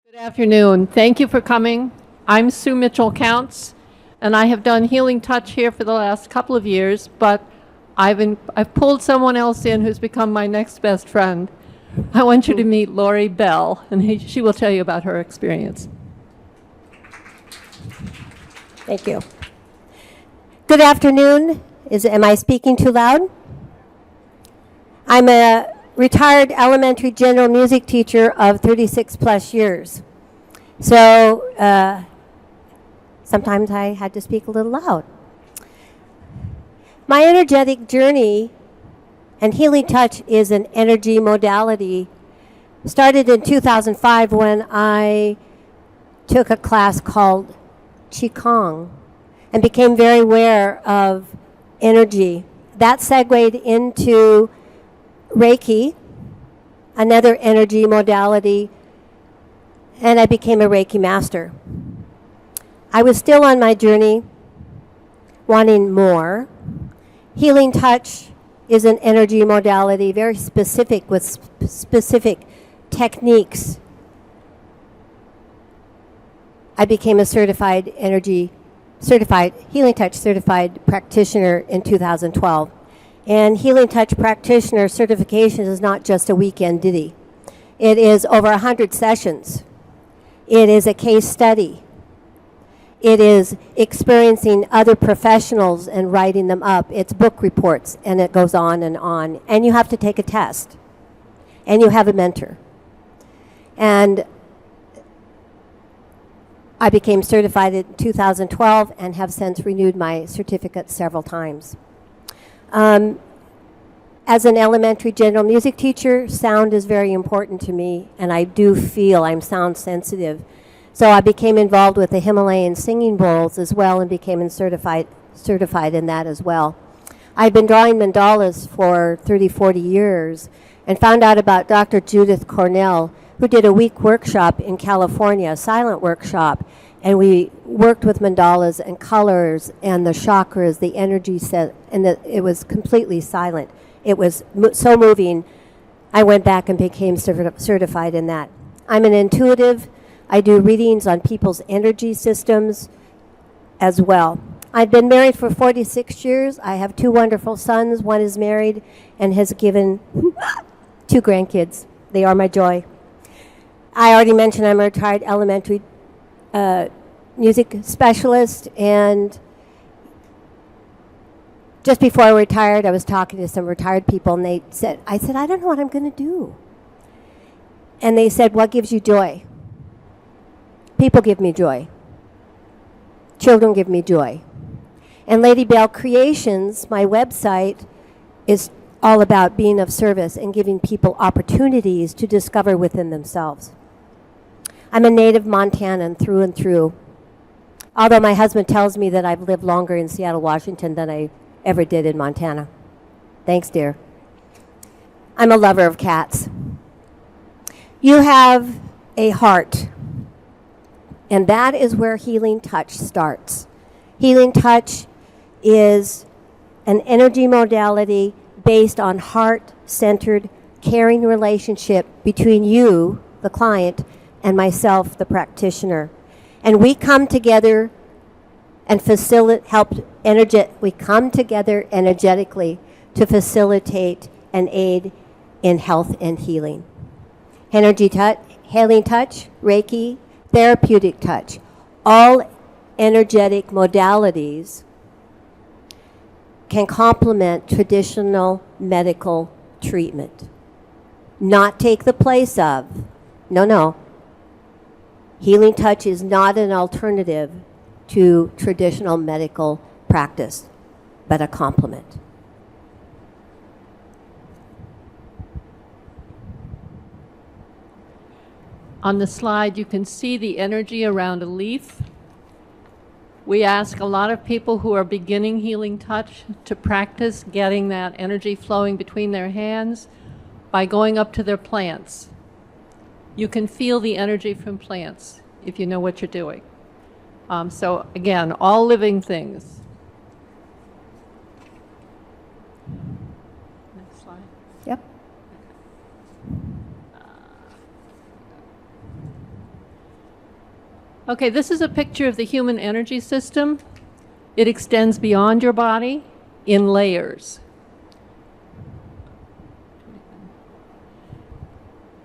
Good afternoon. Thank you for coming. I'm Sue Mitchell-Counts, and I have done Healing Touch here for the last couple of years, but I've pulled someone else in who's become my next best friend. I want you to meet Lori Bell, and she will tell you about her experience. Thank you. Good afternoon. Am I speaking too loud? I'm a retired elementary general music teacher of 36 plus years. So sometimes I had to speak a little loud. My energetic journey and Healing Touch is an energy modality. Started in 2005 when I took a class called Qigong and became very aware of energy. That segued into Reiki, another energy modality, and I became a Reiki master. I was still on my journey, wanting more. Healing Touch is an energy modality, very specific with specific techniques. I became a certified Healing Touch certified practitioner in 2012. And Healing Touch practitioner certification is not just a weekend ditty. It is over 100 sessions. It is a case study. It is experiencing other professionals and writing them up. It's book reports, and it goes on. And you have to take a test. And you have a mentor. And I became certified in 2012 and have since renewed my certificate several times. As an elementary general music teacher, sound is very important to me, and I do feel I'm sound sensitive. So I became involved with the Himalayan singing bowls as well and became certified in that as well. I've been drawing mandalas for 30, 40 years and found out about Dr. Judith Cornell, who did a week workshop in California, a silent workshop, and we worked with mandalas and colors and the chakras, the energy set, and it was completely silent. It was so moving. I went back and became certified in that. I'm an intuitive. I do readings on people's energy systems as well. I've been married for 46 years. I have 2 wonderful sons. One is married and has given 2 grandkids. They are my joy. I already mentioned I'm a retired elementary music specialist, and just before I retired, I was talking to some retired people, and I said, I don't know what I'm going to do. And they said, what gives you joy? People give me joy. Children give me joy. And Lady Bell Creations, my website, is all about being of service and giving people opportunities to discover within themselves. I'm a native Montanan through and through, although my husband tells me that I've lived longer in Seattle, Washington than I ever did in Montana. Thanks, dear. I'm a lover of cats. You have a heart, and that is where Healing Touch starts. Healing Touch is an energy modality based on heart-centered, caring relationship between you, the client, and myself, the practitioner. And we come together and we come together energetically to facilitate and aid in health and healing. Healing touch, Reiki, therapeutic touch, all energetic modalities can complement traditional medical treatment. Not take the place of. No. Healing touch is not an alternative to traditional medical practice, but a complement. On the slide, you can see the energy around a leaf. We ask a lot of people who are beginning Healing Touch to practice getting that energy flowing between their hands by going up to their plants. You can feel the energy from plants if you know what you're doing. So again, all living things. Next slide. Yep. Okay, this is a picture of the human energy system. It extends beyond your body in layers.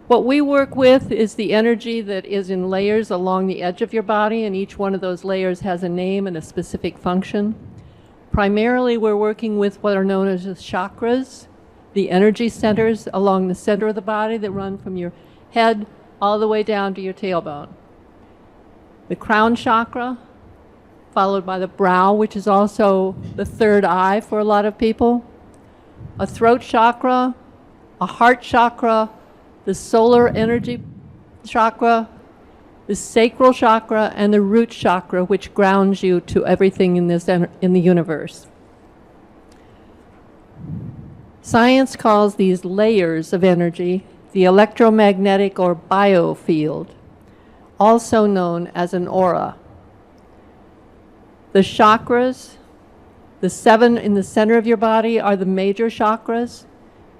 What we work with is the energy that is in layers along the edge of your body, and each one of those layers has a name and a specific function. Primarily, we're working with what are known as the chakras, the energy centers along the center of the body that run from your head all the way down to your tailbone. The crown chakra, followed by the brow, which is also the third eye for a lot of people, a throat chakra, a heart chakra, the solar energy chakra, the sacral chakra, and the root chakra, which grounds you to everything in the universe. Science calls these layers of energy the electromagnetic or biofield, also known as an aura. The chakras, the 7 in the center of your body, are the major chakras.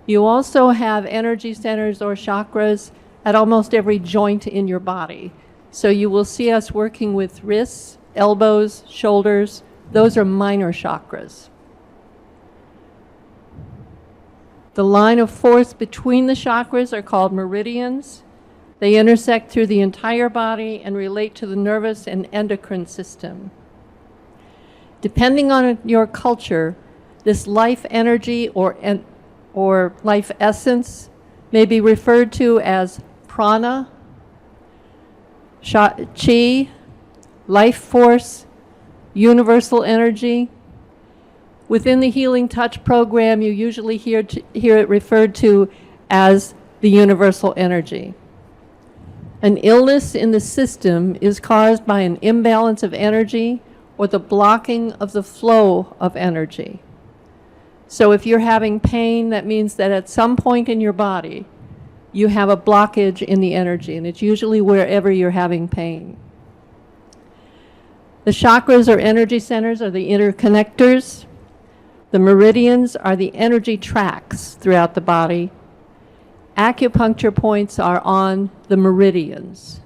You also have energy centers or chakras at almost every joint in your body. So you will see us working with wrists, elbows, shoulders. Those are minor chakras. The line of force between the chakras are called meridians. They intersect through the entire body and relate to the nervous and endocrine system. Depending on your culture, this life energy or life essence may be referred to as prana, chi, life force, universal energy. Within the Healing Touch program, you usually hear it referred to as the universal energy. An illness in the system is caused by an imbalance of energy or the blocking of the flow of energy. So if you're having pain, that means that at some point in your body, you have a blockage in the energy, and it's usually wherever you're having pain. The chakras or energy centers are the interconnectors. The meridians are the energy tracks throughout the body. Acupuncture points are on the meridians.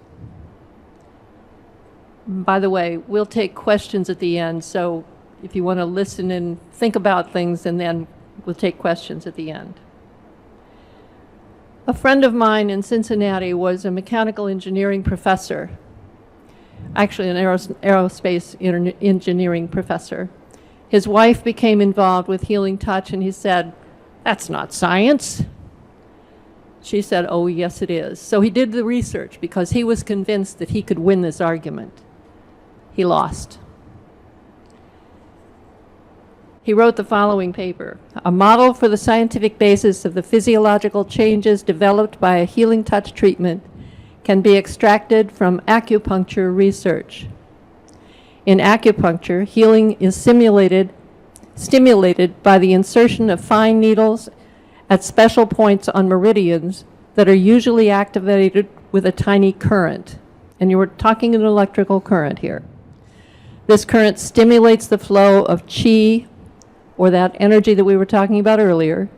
By the way, we'll take questions at the end, so if you want to listen and think about things, and then we'll take questions at the end. A friend of mine in Cincinnati was a mechanical engineering professor, actually an aerospace engineering professor. His wife became involved with Healing Touch, and he said, "That's not science." She said, "Oh, yes, it is." So he did the research because he was convinced that he could win this argument. He lost. He wrote the following paper: "A model for the scientific basis of the physiological changes developed by a Healing Touch treatment can be extracted from acupuncture research. In acupuncture, healing is stimulated by the insertion of fine needles at special points on meridians that are usually activated with a tiny current." And you were talking an electrical current here. This current stimulates the flow of chi, or that energy that we were talking about earlier,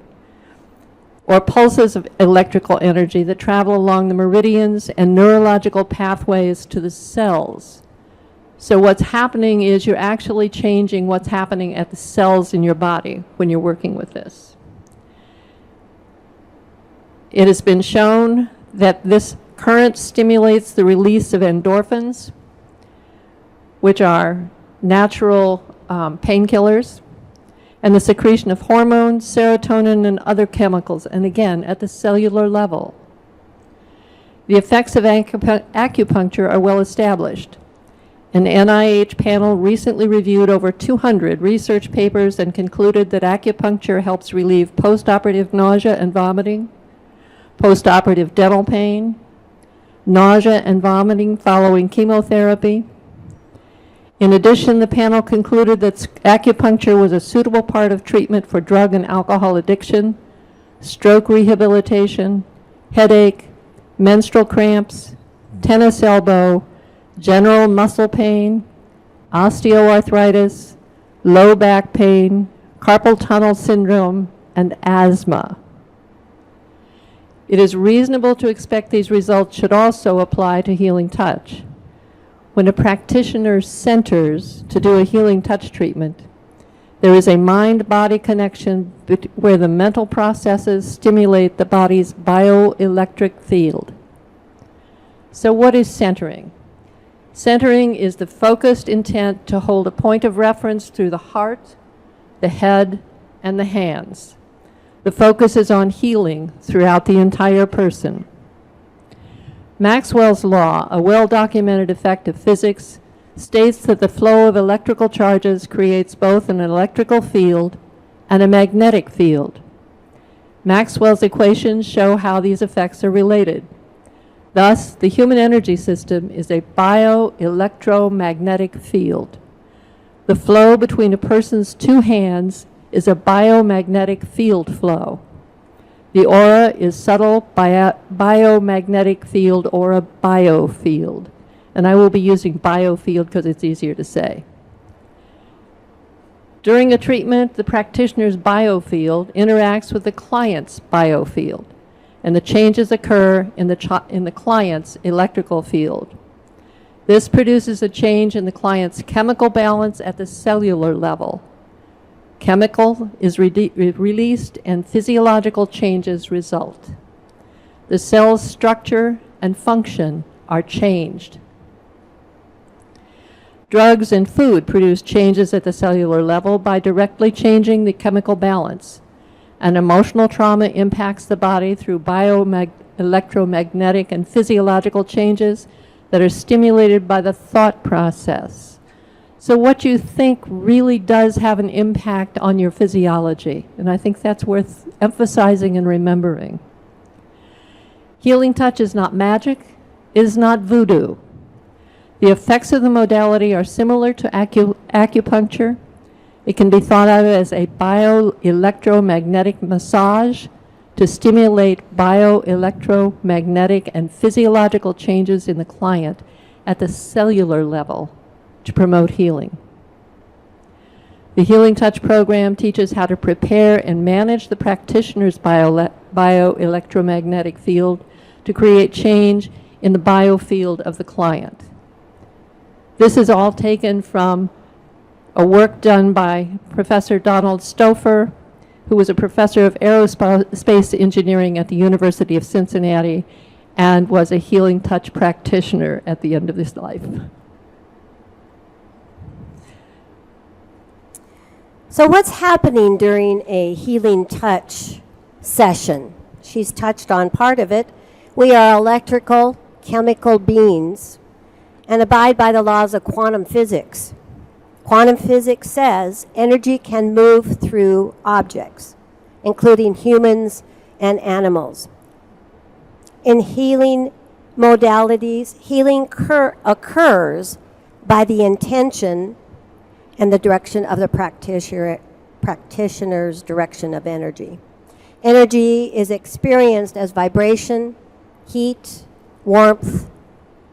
or pulses of electrical energy that travel along the meridians and neurological pathways to the cells. So what's happening is you're actually changing what's happening at the cells in your body when you're working with this. It has been shown that this current stimulates the release of endorphins, which are natural painkillers, and the secretion of hormones, serotonin, and other chemicals, and again, at the cellular level. The effects of acupuncture are well established. An NIH panel recently reviewed over 200 research papers and concluded that acupuncture helps relieve postoperative nausea and vomiting, postoperative dental pain, nausea and vomiting following chemotherapy. In addition, the panel concluded that acupuncture was a suitable part of treatment for drug and alcohol addiction, stroke rehabilitation, headache, menstrual cramps, tennis elbow, general muscle pain, osteoarthritis, low back pain, carpal tunnel syndrome, and asthma. It is reasonable to expect these results should also apply to Healing Touch. When a practitioner centers to do a healing touch treatment, there is a mind-body connection where the mental processes stimulate the body's bioelectric field. So what is centering? Centering is the focused intent to hold a point of reference through the heart, the head, and the hands. The focus is on healing throughout the entire person. Maxwell's law, a well-documented effect of physics, states that the flow of electrical charges creates both an electrical field and a magnetic field. Maxwell's equations show how these effects are related. Thus, the human energy system is a bioelectromagnetic field. The flow between a person's two hands is a biomagnetic field flow. The aura is subtle biomagnetic field or a biofield. And I will be using biofield because it's easier to say. During a treatment, the practitioner's biofield interacts with the client's biofield, and the changes occur in the client's electrical field. This produces a change in the client's chemical balance at the cellular level. Chemical is released and physiological changes result. The cell's structure and function are changed. Drugs and food produce changes at the cellular level by directly changing the chemical balance. And emotional trauma impacts the body through electromagnetic and physiological changes that are stimulated by the thought process. So what you think really does have an impact on your physiology, and I think that's worth emphasizing and remembering. Healing touch is not magic, it is not voodoo. The effects of the modality are similar to acupuncture. It can be thought of as a bioelectromagnetic massage to stimulate bioelectromagnetic and physiological changes in the client at the cellular level to promote healing. The Healing Touch program teaches how to prepare and manage the practitioner's bioelectromagnetic field to create change in the biofield of the client. This is all taken from a work done by Professor Donald Stouffer, who was a professor of aerospace engineering at the University of Cincinnati and was a healing touch practitioner at the end of his life. So what's happening during a healing touch session? She's touched on part of it. We are electrical, chemical beings and abide by the laws of quantum physics. Quantum physics says energy can move through objects, including humans and animals. In healing modalities, healing occurs by the intention and the direction of the practitioner's direction of energy. Energy is experienced as vibration, heat, warmth,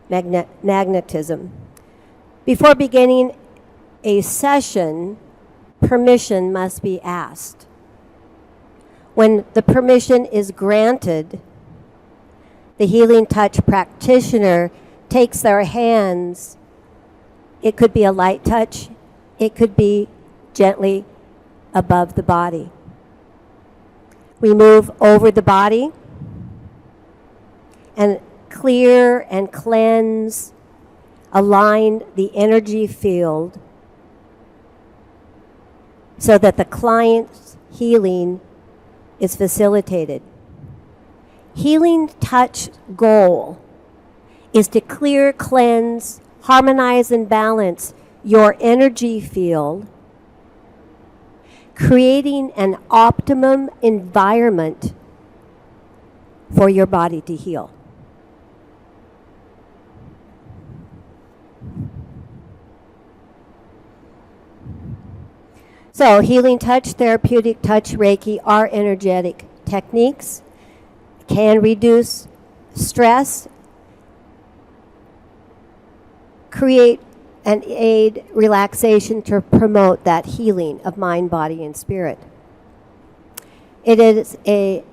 magnetism. Before beginning a session, permission must be asked. When the permission is granted, the healing touch practitioner takes their hands. It could be a light touch, it could be gently above the body. We move over the body and clear and cleanse, align the energy field so that the client's healing is facilitated. Healing touch goal is to clear, cleanse, harmonize, and balance your energy field, creating an optimum environment for your body to heal. So healing touch, therapeutic touch, Reiki are energetic techniques, can reduce stress, create and aid relaxation to promote that healing of mind, body, and spirit. It is an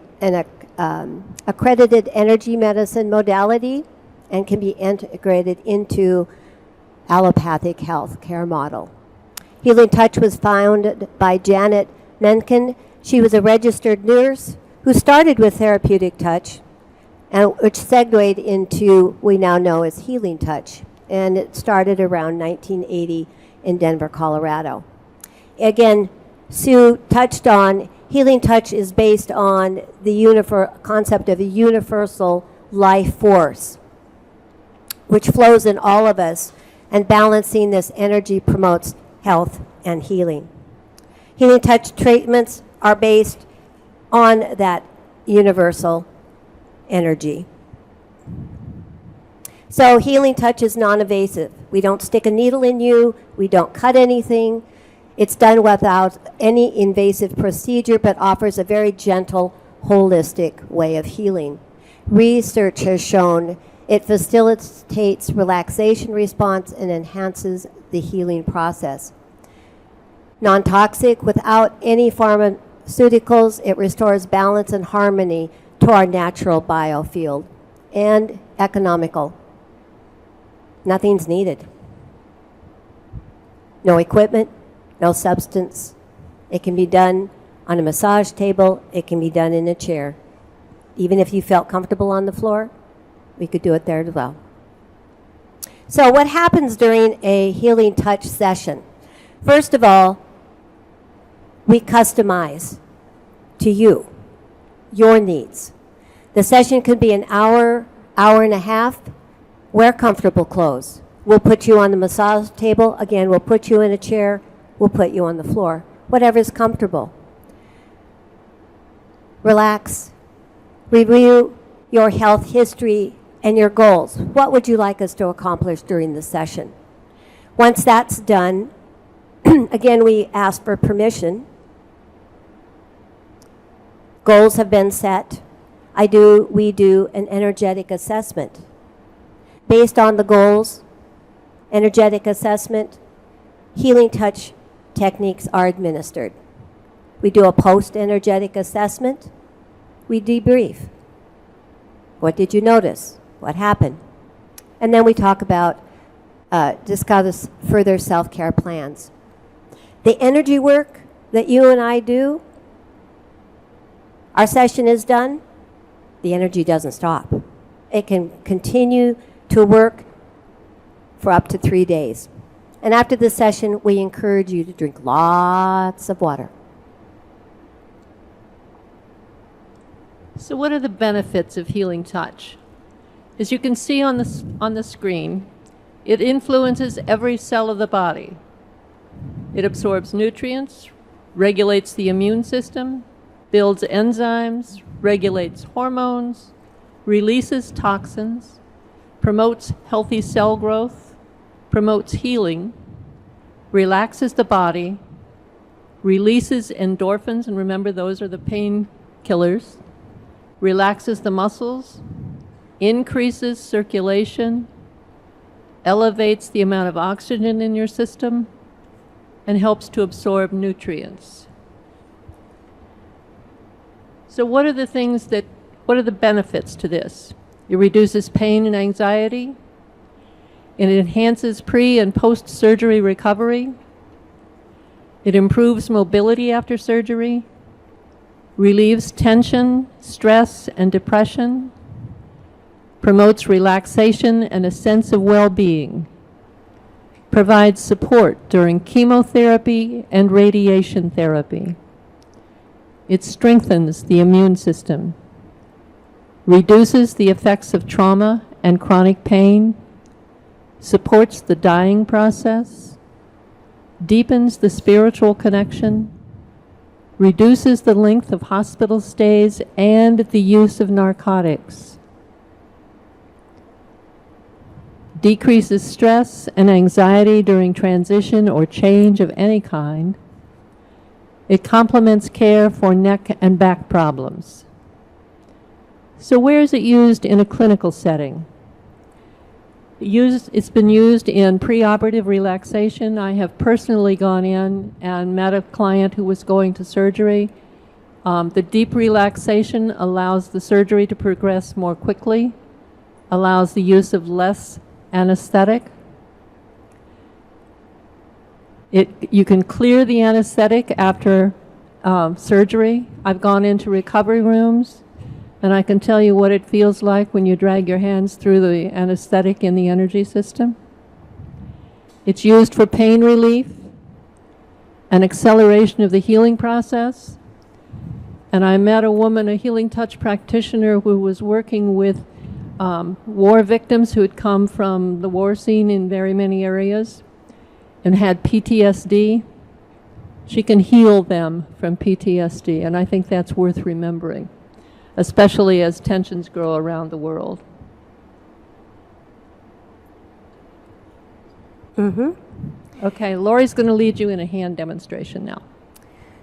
accredited energy medicine modality and can be integrated into allopathic health care model. Healing Touch was founded by Janet Menken. She was a registered nurse who started with therapeutic touch, and which segued into we now know as Healing Touch. And it started around 1980 in Denver, Colorado. Again, Sue touched on Healing Touch is based on the concept of a universal life force, which flows in all of us, and balancing this energy promotes health and healing. Healing Touch treatments are based on that universal energy. So Healing Touch is non-invasive. We don't stick a needle in you. We don't cut anything. It's done without any invasive procedure, but offers a very gentle, holistic way of healing. Research has shown it facilitates relaxation response and enhances the healing process. Non-toxic, without any pharmaceuticals, it restores balance and harmony to our natural biofield. And economical. Nothing's needed. No equipment, no substance. It can be done on a massage table. It can be done in a chair. Even if you felt comfortable on the floor, we could do it there as well. So what happens during a Healing Touch session? First of all, we customize to you, your needs. The session could be an hour, hour and a half. Wear comfortable clothes. We'll put you on the massage table. Again, we'll put you in a chair. We'll put you on the floor. Whatever's comfortable. Relax. Review your health history and your goals. What would you like us to accomplish during the session? Once that's done, again, we ask for permission. Goals have been set. We do an energetic assessment. Based on the goals, energetic assessment, Healing Touch techniques are administered. We do a post-energetic assessment. We debrief. What did you notice? What happened? And then we talk about, discuss further self-care plans. The energy work that you and I do, our session is done, the energy doesn't stop. It can continue to work for up to 3 days. And after the session, we encourage you to drink lots of water. So what are the benefits of Healing Touch? As you can see on the screen, it influences every cell of the body. It absorbs nutrients, regulates the immune system, builds enzymes, regulates hormones, releases toxins, promotes healthy cell growth, promotes healing, relaxes the body, releases endorphins, and remember those are the painkillers, relaxes the muscles, increases circulation, elevates the amount of oxygen in your system, and helps to absorb nutrients. So what are the benefits to this? It reduces pain and anxiety. It enhances pre- and post-surgery recovery. It improves mobility after surgery, relieves tension, stress, and depression, promotes relaxation and a sense of well-being, provides support during chemotherapy and radiation therapy. It strengthens the immune system, reduces the effects of trauma and chronic pain, supports the dying process, deepens the spiritual connection, reduces the length of hospital stays and the use of narcotics, decreases stress and anxiety during transition or change of any kind. It complements care for neck and back problems. So where is it used in a clinical setting? It's been used in preoperative relaxation. I have personally gone in and met a client who was going to surgery. The deep relaxation allows the surgery to progress more quickly, allows the use of less anesthetic. You can clear the anesthetic after surgery. I've gone into recovery rooms, and I can tell you what it feels like when you drag your hands through the anesthetic in the energy system. It's used for pain relief, an acceleration of the healing process. And I met a woman, a healing touch practitioner, who was working with war victims who had come from the war scene in very many areas and had PTSD. She can heal them from PTSD, and I think that's worth remembering, especially as tensions grow around the world. Okay, Lori's going to lead you in a hand demonstration now.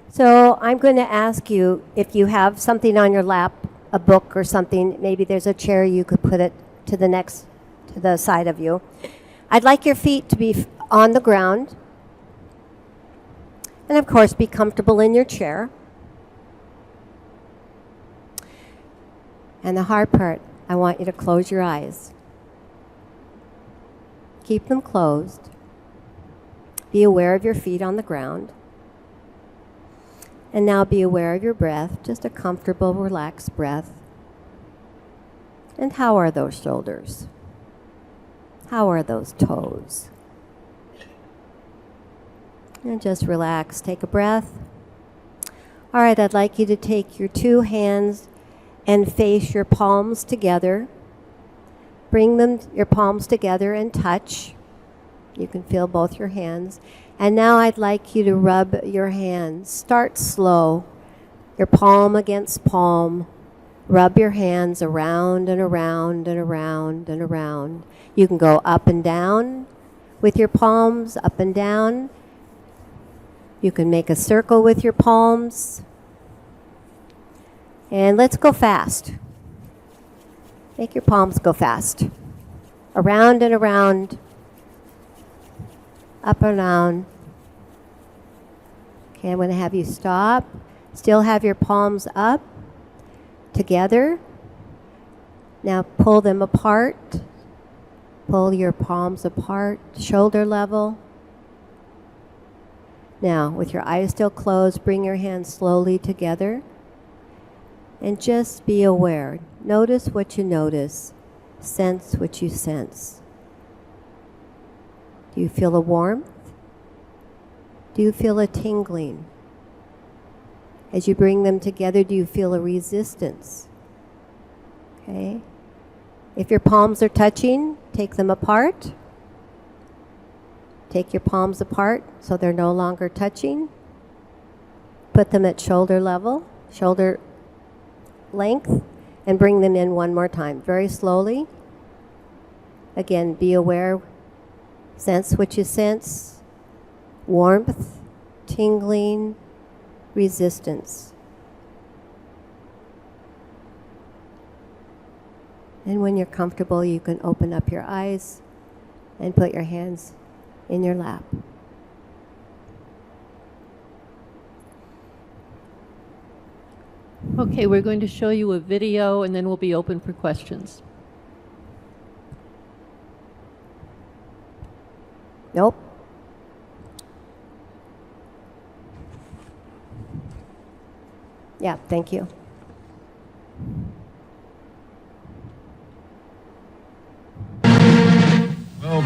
So I'm going to ask you if you have something on your lap, a book or something, maybe there's a chair, you could put it to the side of you. I'd like your feet to be on the ground. And of course, be comfortable in your chair. And the hard part, I want you to close your eyes. Keep them closed. Be aware of your feet on the ground. And now be aware of your breath, just a comfortable, relaxed breath. And how are those shoulders? How are those toes? And just relax, take a breath. All right, I'd like you to take your two hands and face your palms together. Bring your palms together and touch. You can feel both your hands. And now I'd like you to rub your hands. Start slow. Your palm against palm. Rub your hands around and around and around and around. You can go up and down with your palms, up and down. You can make a circle with your palms. And let's go fast. Make your palms go fast. Around and around. Up and down. Okay, I'm going to have you stop. Still have your palms up. Together. Now pull them apart. Pull your palms apart. Shoulder level. Now, with your eyes still closed, bring your hands slowly together. And just be aware. Notice what you notice. Sense what you sense. Do you feel a warmth? Do you feel a tingling? As you bring them together, do you feel a resistance? Okay. If your palms are touching, take them apart. Take your palms apart so they're no longer touching. Put them at shoulder level, shoulder length, and bring them in one more time, very slowly. Again, be aware, sense what you sense, warmth, tingling, resistance. And when you're comfortable, you can open up your eyes and put your hands in your lap. Okay, we're going to show you a video and then we'll be open for questions. Nope. Yeah, thank you.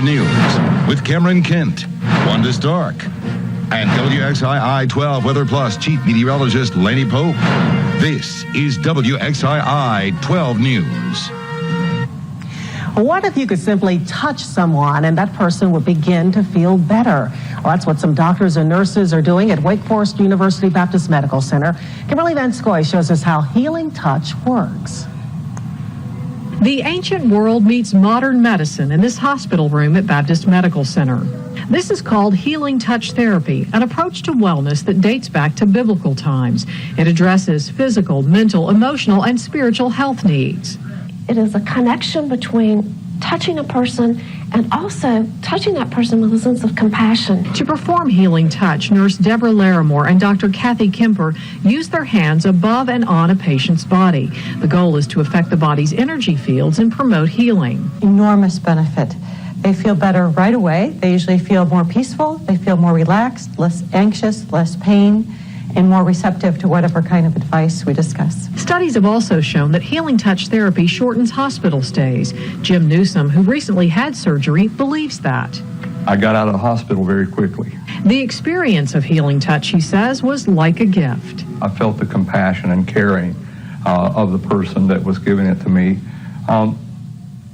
News with Cameron Kent, Wanda Stark, and WXII 12 Weather Plus Chief Meteorologist Laney Pope. This is WXII 12 News. What if you could simply touch someone and that person would begin to feel better? Well, that's what some doctors and nurses are doing at Wake Forest University Baptist Medical Center. Kimberly Van Scoy shows us how healing touch works. The ancient world meets modern medicine in this hospital room at Baptist Medical Center. This is called healing touch therapy, an approach to wellness that dates back to biblical times. It addresses physical, mental, emotional, and spiritual health needs. It is a connection between touching a person and also touching that person with a sense of compassion. To perform healing touch, Nurse Deborah Larimore and Dr. Kathy Kemper use their hands above and on a patient's body. The goal is to affect the body's energy fields and promote healing. Enormous benefit. They feel better right away. They usually feel more peaceful. They feel more relaxed, less anxious, less pain, and more receptive to whatever kind of advice we discuss. Studies have also shown that healing touch therapy shortens hospital stays. Jim Newsom, who recently had surgery, believes that. I got out of the hospital very quickly. The experience of healing touch, he says, was like a gift. I felt the compassion and caring of the person that was giving it to me.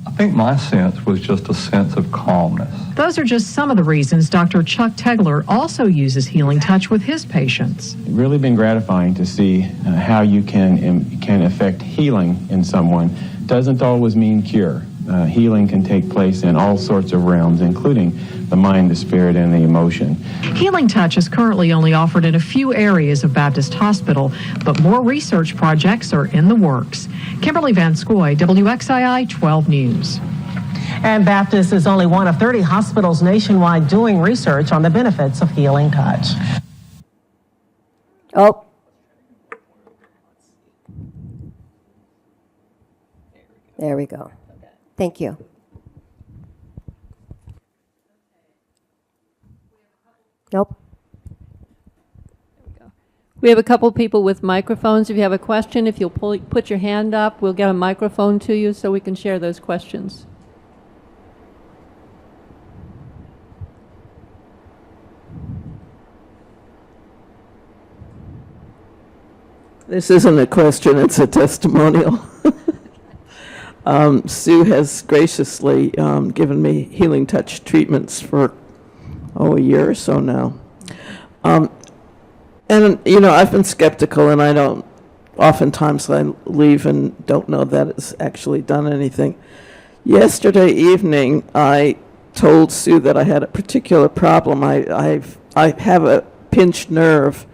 I think my sense was just a sense of calmness. Those are just some of the reasons Dr. Chuck Tegler also uses healing touch with his patients. It's really been gratifying to see how you can affect healing in someone. Doesn't always mean cure. Healing can take place in all sorts of realms, including the mind, the spirit, and the emotion. Healing touch is currently only offered in a few areas of Baptist Hospital, but more research projects are in the works. Kimberly Van Scoy, WXII 12 News. And Baptist is only one of 30 hospitals nationwide doing research on the benefits of healing touch. Oh. There we go. Thank you. Nope. We have a couple people with microphones. If you have a question, if you'll put your hand up, we'll get a microphone to you so we can share those questions. This isn't a question, it's a testimonial. Sue has graciously given me healing touch treatments for, a year or so now. And, I've been skeptical, and oftentimes I leave and don't know that it's actually done anything. Yesterday evening, I told Sue that I had a particular problem. I have a pinched nerve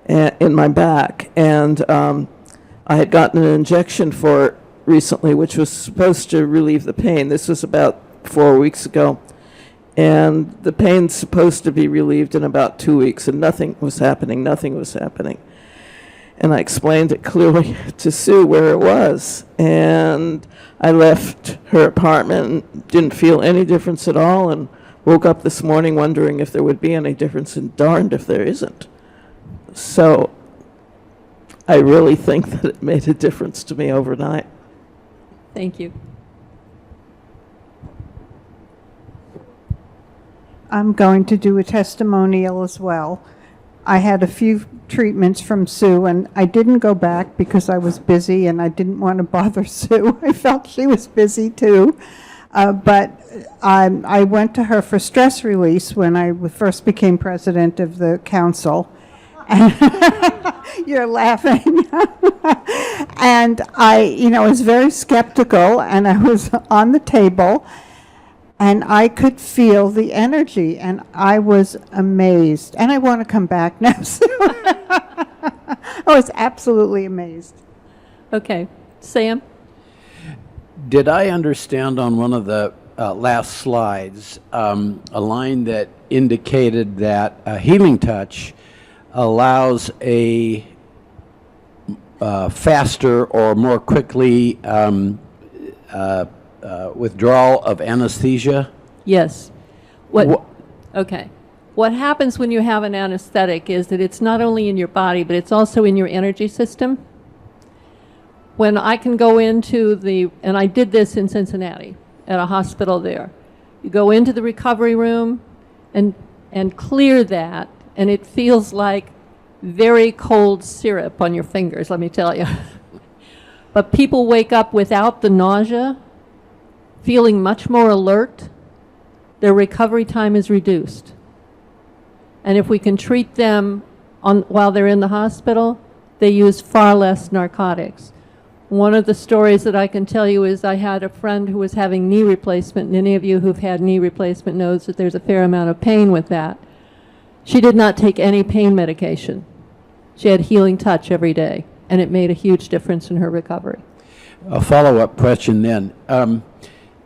in my back, and I had gotten an injection for it recently, which was supposed to relieve the pain. This was about 4 weeks ago. And the pain's supposed to be relieved in about 2 weeks, and nothing was happening. And I explained it clearly to Sue where it was. And I left her apartment and didn't feel any difference at all, and woke up this morning wondering if there would be any difference, and darned if there isn't. So I really think that it made a difference to me overnight. Thank you. I'm going to do a testimonial as well. I had a few treatments from Sue, and I didn't go back because I was busy and I didn't want to bother Sue. I felt she was busy too. But I went to her for stress release when I first became president of the council. You're laughing. And I, was very skeptical, and I was on the table, and I could feel the energy, and I was amazed. And I want to come back now, Sue. I was absolutely amazed. Okay. Sam? Did I understand on one of the last slides a line that indicated that healing touch allows a faster or more quickly withdrawal of anesthesia? Yes. Okay. What happens when you have an anesthetic is that it's not only in your body, but it's also in your energy system. When I can go into and I did this in Cincinnati at a hospital there, you go into the recovery room and clear that, and it feels like very cold syrup on your fingers, let me tell you. But people wake up without the nausea, feeling much more alert. Their recovery time is reduced. And if we can treat them while they're in the hospital, they use far less narcotics. One of the stories that I can tell you is I had a friend who was having knee replacement, and any of you who've had knee replacement knows that there's a fair amount of pain with that. She did not take any pain medication. She had healing touch every day, and it made a huge difference in her recovery. A follow-up question then.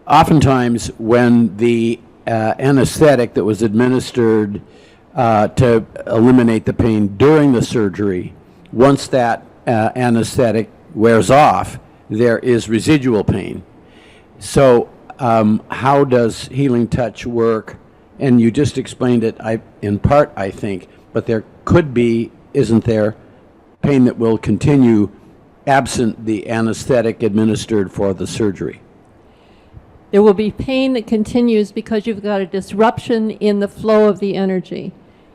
Oftentimes when the anesthetic that was administered to eliminate the pain during the surgery, once that anesthetic wears off, there is residual pain. So how does healing touch work? And you just explained it in part, I think, but there could be, isn't there, pain that will continue absent the anesthetic administered for the surgery? There will be pain that continues because you've got a disruption in the flow of the energy.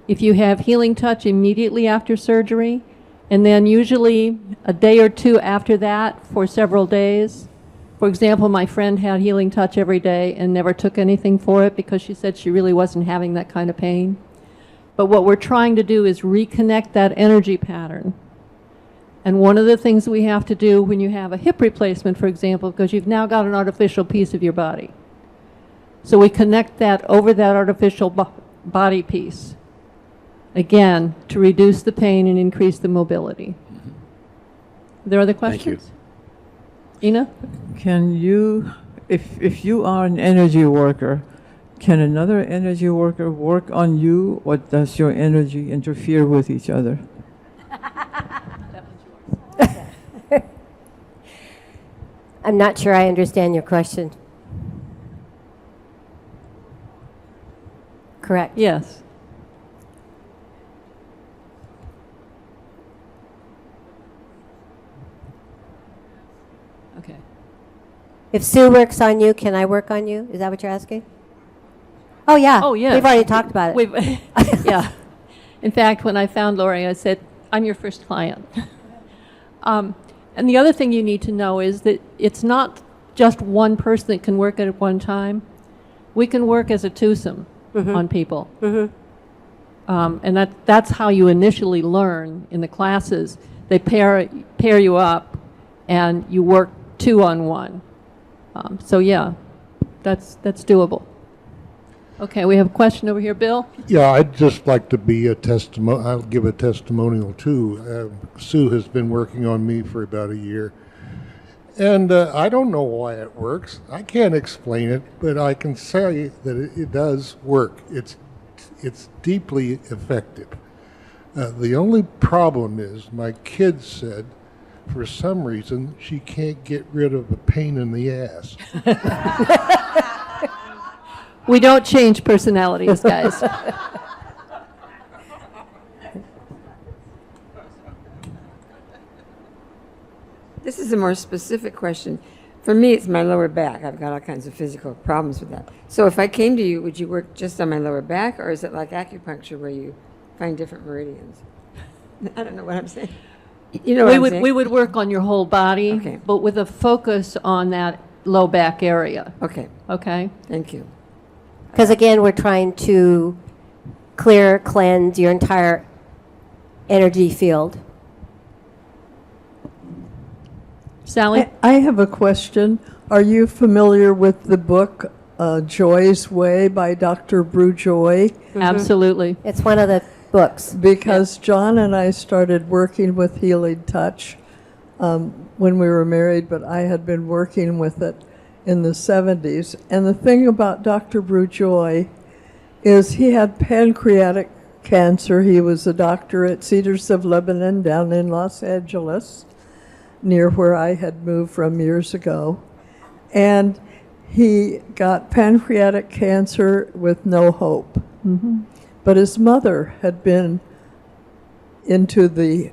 If you have healing touch immediately after surgery, and then usually a day or two after that for several days. For example, my friend had healing touch every day and never took anything for it because she said she really wasn't having that kind of pain. But what we're trying to do is reconnect that energy pattern. And one of the things we have to do when you have a hip replacement, for example, because you've now got an artificial piece of your body. So we connect that over that artificial body piece, again, to reduce the pain and increase the mobility. Are there other questions? Thank you. Ina? Can you, if you are an energy worker, can another energy worker work on you, or does your energy interfere with each other? I'm not sure I understand your question. Correct. Yes. Okay. If Sue works on you, can I work on you? Is that what you're asking? Oh, yeah. Oh, yeah. We've already talked about it. Yeah. In fact, when I found Lori, I said, I'm your first client. And the other thing you need to know is that it's not just one person that can work at one time. We can work as a twosome on people. And that's how you initially learn in the classes. They pair you up, and you work 2-on-1. So yeah, that's doable. Okay, we have a question over here, Bill. Yeah, I'd just like to be a testimonial. I'll give a testimonial too. Sue has been working on me for about a year, and I don't know why it works. I can't explain it, but I can say that it does work. It's deeply effective. The only problem is my kids said, for some reason, she can't get rid of a pain in the ass. We don't change personalities, guys. This is a more specific question. For me, it's my lower back. I've got all kinds of physical problems with that. So if I came to you, would you work just on my lower back, or is it like acupuncture where you find different meridians? I don't know what I'm saying. You know what I'm saying? We would work on your whole body, Okay. but with a focus on that low back area. Okay. Okay? Thank you. Because again, we're trying to cleanse your entire energy field. Sally? I have a question. Are you familiar with the book Joy's Way by Dr. Brew Joy? Absolutely. It's one of the books. Because John and I started working with Healing Touch when we were married, but I had been working with it in the 70s. And the thing about Dr. Brew Joy is he had pancreatic cancer. He was a doctor at Cedars of Lebanon down in Los Angeles, near where I had moved from years ago. And he got pancreatic cancer with no hope. Mm-hmm. But his mother had been into the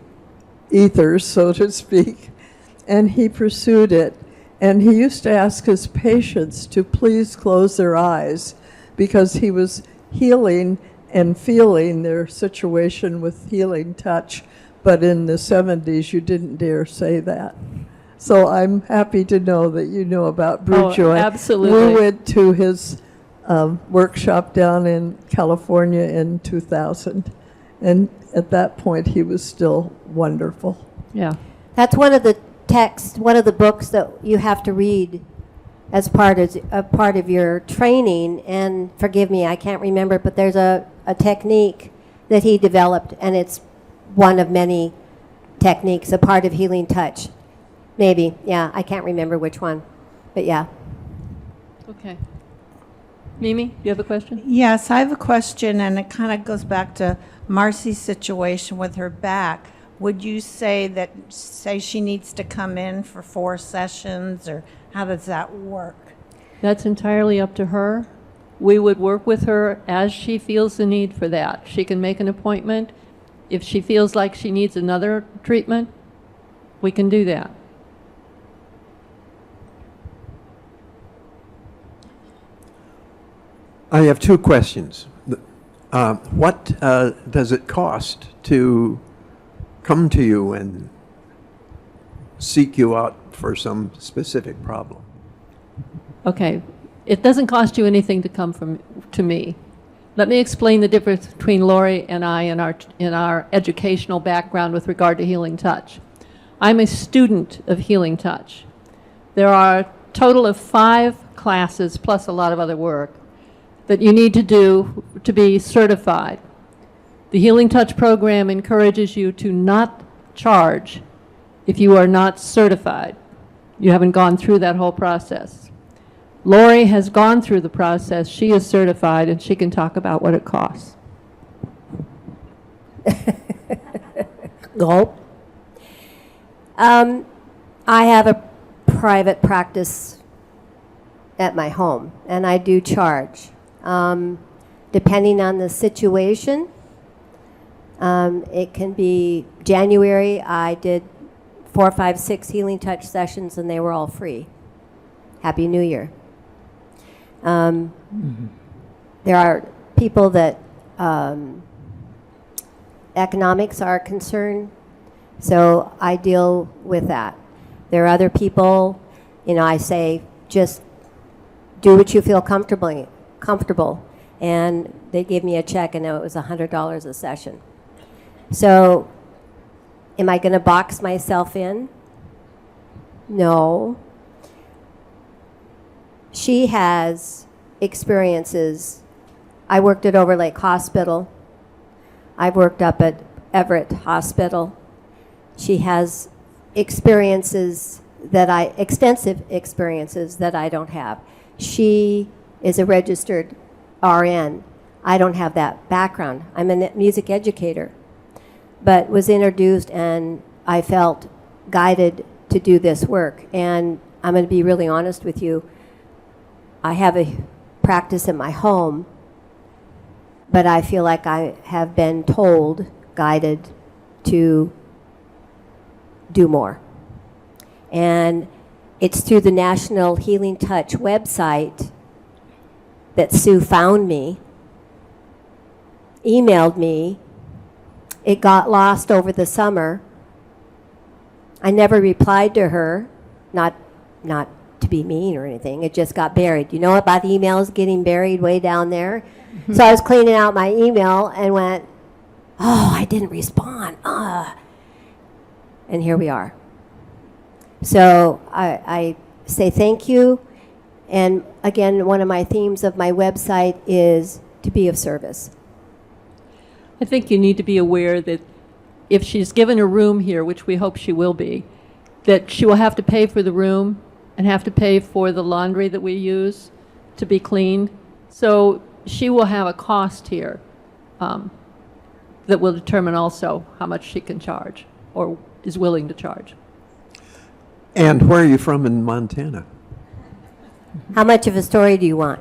ethers, so to speak, and he pursued it. And he used to ask his patients to please close their eyes because he was healing and feeling their situation with healing touch. But in the 70s, you didn't dare say that. So I'm happy to know that you know about Brew Joy. Absolutely. We went to his workshop down in California in 2000. And at that point, he was still wonderful. Yeah. That's one of the texts, one of the books that you have to read as part of your training. And forgive me, I can't remember, but there's a technique that he developed, and it's one of many techniques, a part of healing touch. Maybe, yeah, I can't remember which one, but yeah. Okay. Mimi, you have a question? Yes, I have a question, and it kind of goes back to Marcy's situation with her back. Would you say she needs to come in for 4 sessions, or how does that work? That's entirely up to her. We would work with her as she feels the need for that. She can make an appointment. If she feels like she needs another treatment, we can do that. I have two questions. What does it cost to come to you and seek you out for some specific problem? Okay, it doesn't cost you anything to come to me. Let me explain the difference between Lori and I in our educational background with regard to healing touch. I'm a student of healing touch. There are a total of 5 classes plus a lot of other work that you need to do to be certified. The Healing Touch program encourages you to not charge if you are not certified. You haven't gone through that whole process. Lori has gone through the process. She is certified, and she can talk about what it costs. Gulp. I have a private practice at my home, and I do charge. Depending on the situation, it can be January, I did 4, 5, 6 healing touch sessions, and they were all free. Happy New Year. There are people that economics are concerned, so I deal with that. There are other people, I say, just do what you feel comfortable, and they give me a check, and it was $100 a session. So am I going to box myself in? No. She has experiences. I worked at Overlake Hospital. I've worked up at Everett Hospital. She has extensive experiences that I don't have. She is a registered RN. I don't have that background. I'm a music educator, but was introduced, and I felt guided to do this work. And I'm going to be really honest with you. I have a practice in my home, but I feel like I have been guided to do more. And it's through the National Healing Touch website that Sue found me, emailed me. It got lost over the summer. I never replied to her, not to be mean or anything. It just got buried. You know about emails getting buried way down there? Mm-hmm. So I was cleaning out my email and went, oh, I didn't respond. And here we are. So I say thank you. And again, one of my themes of my website is to be of service. I think you need to be aware that if she's given a room here, which we hope she will be, that she will have to pay for the room and have to pay for the laundry that we use to be cleaned. So she will have a cost here that will determine also how much she can charge or is willing to charge. And where are you from in Montana? How much of a story do you want?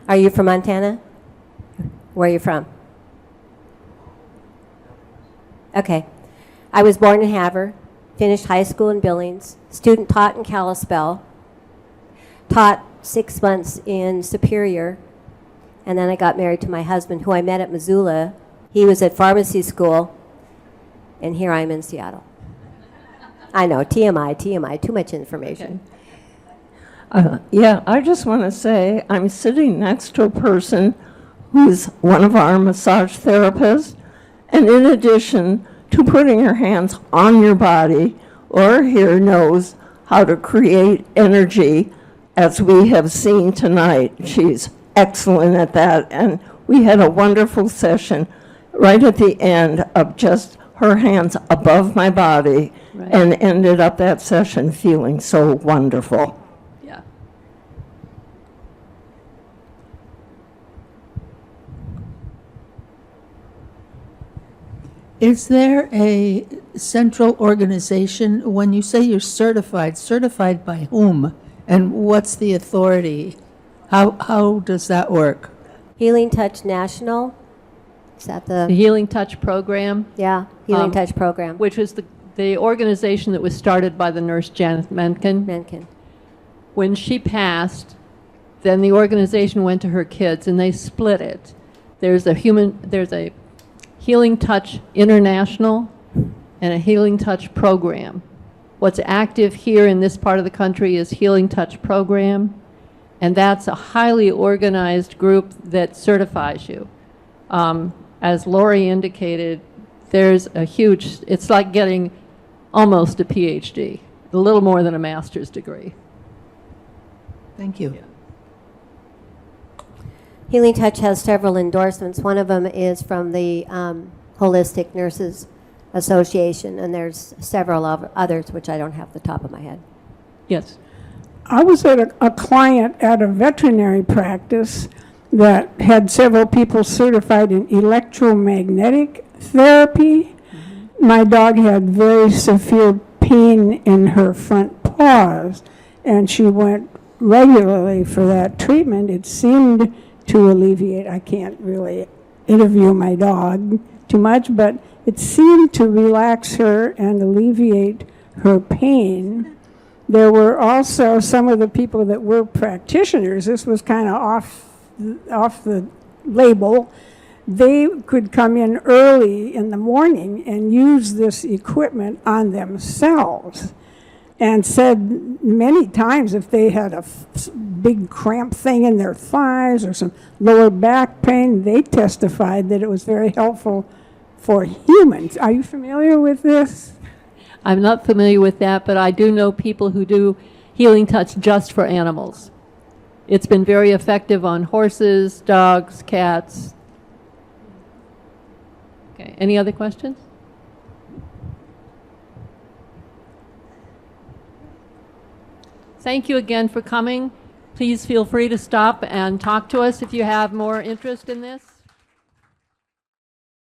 Are you from Montana? Where are you from? Okay. I was born in Havre, finished high school in Billings, student taught in Kalispell, taught 6 months in Superior, and then I got married to my husband, who I met at Missoula. He was at pharmacy school, and here I am in Seattle. I know, TMI, too much information. Yeah, I just want to say I'm sitting next to a person who's one of our massage therapists, and in addition to putting her hands on your body, or here knows how to create energy, as we have seen tonight. She's excellent at that, and we had a wonderful session right at the end of just her hands above my body, right, and ended up that session feeling so wonderful. Yeah. Is there a central organization, when you say you're certified by whom And what's the authority? How does that work? Healing Touch National. Is that The the? Healing Touch program. Yeah, Healing Touch program. Which is the organization that was started by the nurse Janet Menken. Menken. When she passed, then the organization went to her kids and they split it. There's a Healing Touch International and a Healing Touch program. What's active here in this part of the country is Healing Touch program, and that's a highly organized group that certifies you. As Lori indicated, there's a huge, it's like getting almost a PhD, a little more than a master's degree. Thank you. Healing Touch has several endorsements. One of them is from the Holistic Nurses Association, and there's several of others which I don't have the top of my head. Yes. I was at a client at a veterinary practice that had several people certified in electromagnetic therapy. My dog had very severe pain in her front paws, and she went regularly for that treatment. It seemed to alleviate. I can't really interview my dog too much, but it seemed to relax her and alleviate her pain. There were also some of the people that were practitioners. This was kind of off the label. They could come in early in the morning and use this equipment on themselves, and said many times if they had a big cramp thing in their thighs or some lower back pain, they testified that it was very helpful for humans. Are you familiar with this? I'm not familiar with that, but I do know people who do Healing Touch just for animals. It's been very effective on horses, dogs, cats. Okay, any other questions? Thank you again for coming. Please feel free to stop and talk to us if you have more interest in this.